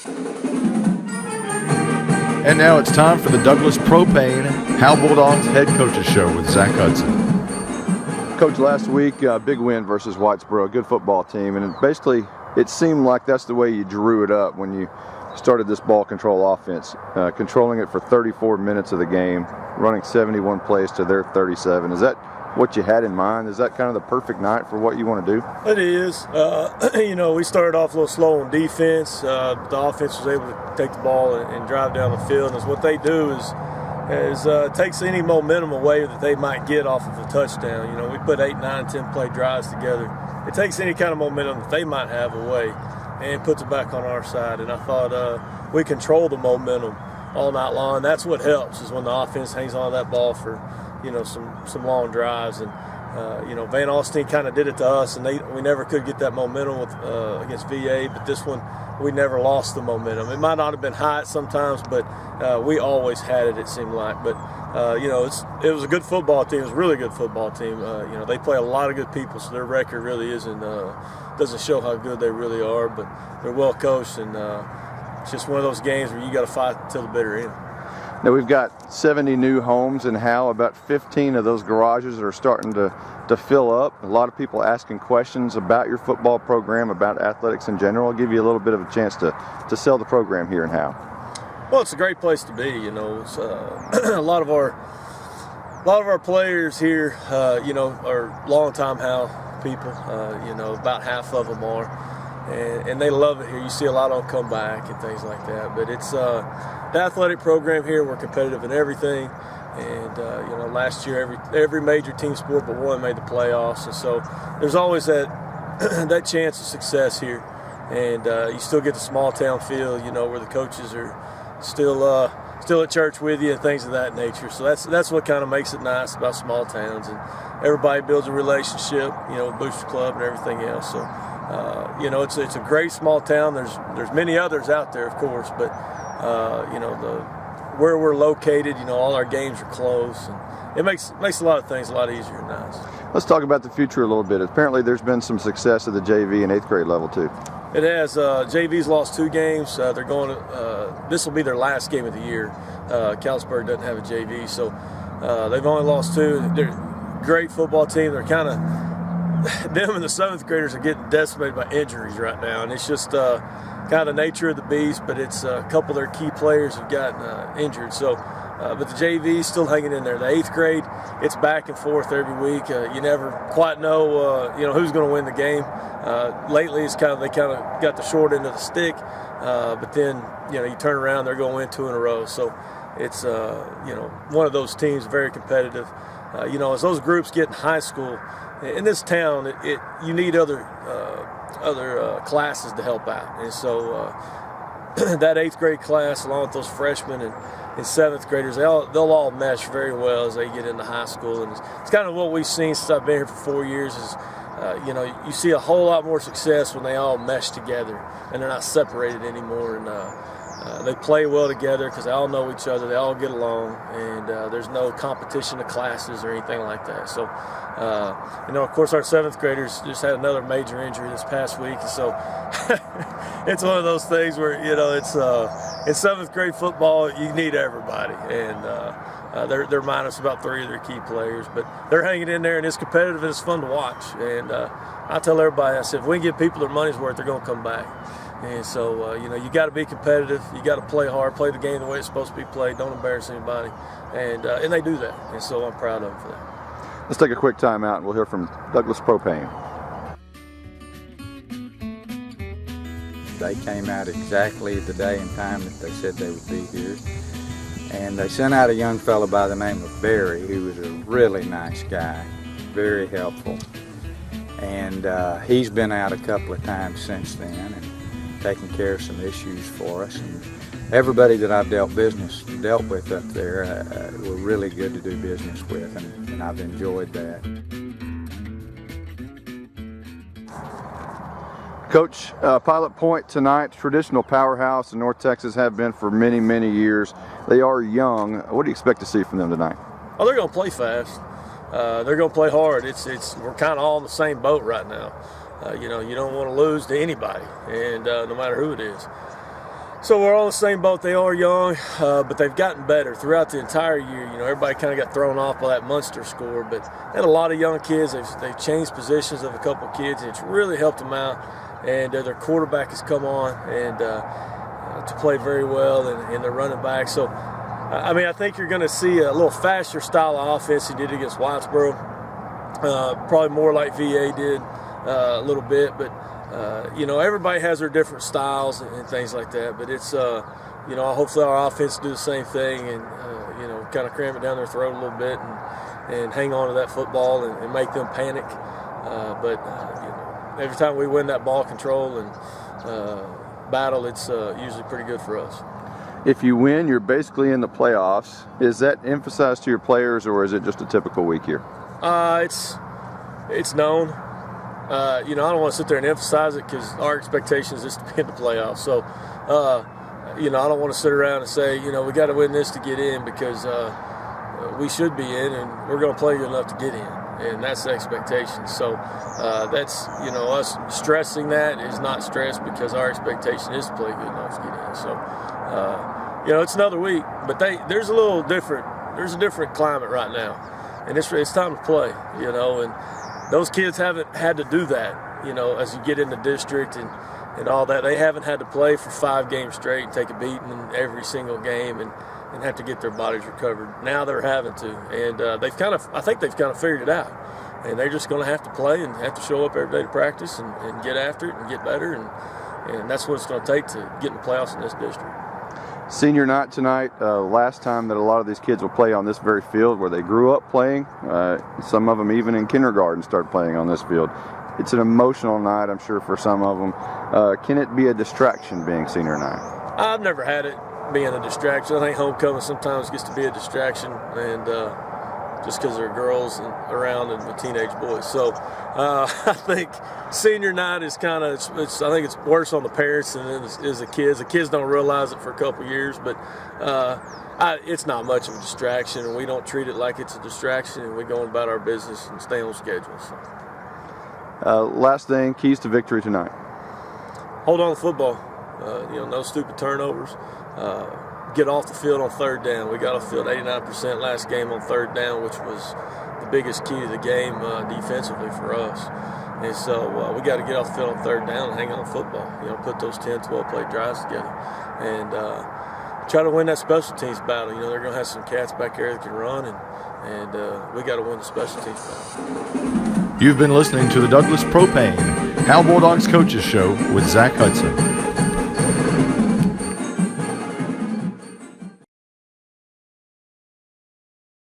And now it's time for the Douglas Propane Howe Bulldogs Head Coaches Show with Zack Hudson. Coach, last week, big win versus Whitesboro, a good football team, and basically it seemed like that's the way you drew it up when you started this ball control offense, controlling it for 34 minutes of the game, running 71 plays to their 37. Is that what you had in mind? Is that kind of the perfect night for what you want to do? It is. We started off a little slow on defense. The offense was able to take the ball and drive down the field. And what they do is takes any momentum away that they might get off of a touchdown. We put 8, 9, 10 play drives together. It takes any kind of momentum that they might have away and puts it back on our side. And I thought we control the momentum all night long. That's what helps, is when the offense hangs on to that ball for some long drives. And Van Alstyne kind of did it to us, and we never could get that momentum against VA. But this one, we never lost the momentum. It might not have been high sometimes, but we always had it. It seemed like. But it was a good football team. It was a really good football team. They play a lot of good people, so their record really doesn't show how good they really are. But they're well coached, and it's just one of those games where you got to fight till the bitter end. Now, we've got 70 new homes in Howe. About 15 of those garages are starting to fill up. A lot of people asking questions about your football program, about athletics in general. I'll give you a little bit of a chance to sell the program here in Howe. Well, it's a great place to be. It's a lot of our players here, are longtime Howe people. About half of them are, and they love it here. You see a lot of them come back and things like that. But it's the athletic program here. We're competitive in everything, and last year every major team sport but one made the playoffs, and so there's always that chance of success here. And you still get the small town feel, where the coaches are still at church with you and things of that nature. So that's what kind of makes it nice about small towns, and everybody builds a relationship, with Booster Club and everything else. So it's a great small town. There's many others out there, of course, but where we're located, all our games are close, and it makes a lot of things a lot easier and nice. Let's talk about the future a little bit. Apparently there's been some success at the JV and 8th grade level too. It has. JV's lost 2 games. They're going to, this will be their last game of the year. Kalispberg doesn't have a JV, so they've only lost 2. They're a great football team. They're kind of, them and the 7th graders are getting decimated by injuries right now, and it's just kind of the nature of the beast. But it's a couple of their key players have gotten injured. So, but the JV is still hanging in there. The 8th grade, it's back and forth every week. You never quite know, who's going to win the game. Lately, they kind of got the short end of the stick, but then you turn around, they're going to win 2 in a row. So it's one of those teams, very competitive. As those groups get in high school in this town, you need other classes to help out, and so that 8th grade class, along with those freshmen and 7th graders, they'll all mesh very well as they get into high school. And it's kind of what we've seen since I've been here for 4 years is, you see a whole lot more success when they all mesh together and they're not separated anymore. And they play well together because they all know each other, they all get along, and there's no competition of classes or anything like that. So, of course, our 7th graders just had another major injury this past week, and so it's one of those things where, it's in 7th grade football, you need everybody, and they're minus about 3 of their key players, but they're hanging in there, and it's competitive and it's fun to watch. And I tell everybody, I said, if we can give people their money's worth, they're going to come back. And so, you got to be competitive. You got to play hard, play the game the way it's supposed to be played. Don't embarrass anybody, and they do that. And so I'm proud of them for that. Let's take a quick time out, and we'll hear from Douglas Propane. They came out exactly the day and time that they said they would be here, and they sent out a young fellow by the name of Barry, who was a really nice guy, very helpful, and he's been out a couple of times since then and taking care of some issues for us. And everybody that I've dealt with up there were really good to do business with, and I've enjoyed that. Coach, Pilot Point tonight, traditional powerhouse in North Texas, have been for many, many years. They are young. What do you expect to see from them tonight? Oh, they're going to play fast. They're going to play hard. We're kind of all in the same boat right now. You don't want to lose to anybody, and no matter who it is. So we're all in the same boat. They are young, but they've gotten better throughout the entire year. You know, everybody kind of got thrown off by that Munster score, but they had a lot of young kids. They've changed positions of a couple of kids, and it's really helped them out. And their quarterback has come on and to play very well, and their running back. So, I mean, I think you're going to see a little faster style of offense than you did against Whitesboro. Probably more like VA did a little bit, but you know, everybody has their different styles and things like that. But it's, you know, hopefully our offense do the same thing and, you know, kind of cram it down their throat a little bit and hang on to that football and make them panic. But you know, every time we win that ball control and battle, it's usually pretty good for us. If you win, you're basically in the playoffs. Is that emphasized to your players, or is it just a typical week here? It's known. You know, I don't want to sit there and emphasize it because our expectation is just to be in the playoffs. So, you know, I don't want to sit around and say, you know, we got to win this to get in because we should be in and we're going to play good enough to get in. And that's the expectation. So that's, you know, us stressing that is not stress because our expectation is to play good enough to get in. So, you know, it's another week, but there's a different climate right now. And it's time to play, you know, and those kids haven't had to do that, you know, as you get in the district and all that. They haven't had to play for 5 games straight and take a beating in every single game and have to get their bodies recovered. Now they're having to, and I think they've kind of figured it out. And they're just going to have to play and have to show up every day to practice and get after it and get better. And that's what it's going to take to get in the playoffs in this district. Senior night tonight, last time that a lot of these kids will play on this very field where they grew up playing. Some of them even in kindergarten started playing on this field. It's an emotional night, I'm sure, for some of them. Can it be a distraction being senior night? I've never had it being a distraction. I think homecoming sometimes gets to be a distraction, and just because there are girls around and the teenage boys. So I think senior night is kind of, I think it's worse on the parents than it is the kids. The kids don't realize it for a couple of years, but it's not much of a distraction, and we don't treat it like it's a distraction, and we go about our business and stay on schedule. So. Last thing, keys to victory tonight. Hold on to football. You know, no stupid turnovers. Get off the field on third down. We got off the field 89% last game on third down, which was the biggest key to the game defensively for us. And so we got to get off the field on third down and hang on football. You know, put those 10, 12-play drives together. And try to win that special teams battle. You know, they're going to have some cats back there that can run, and we got to win the special teams battle. You've been listening to the Douglas Propane Howe Bulldogs Coaches Show with Zack Hudson.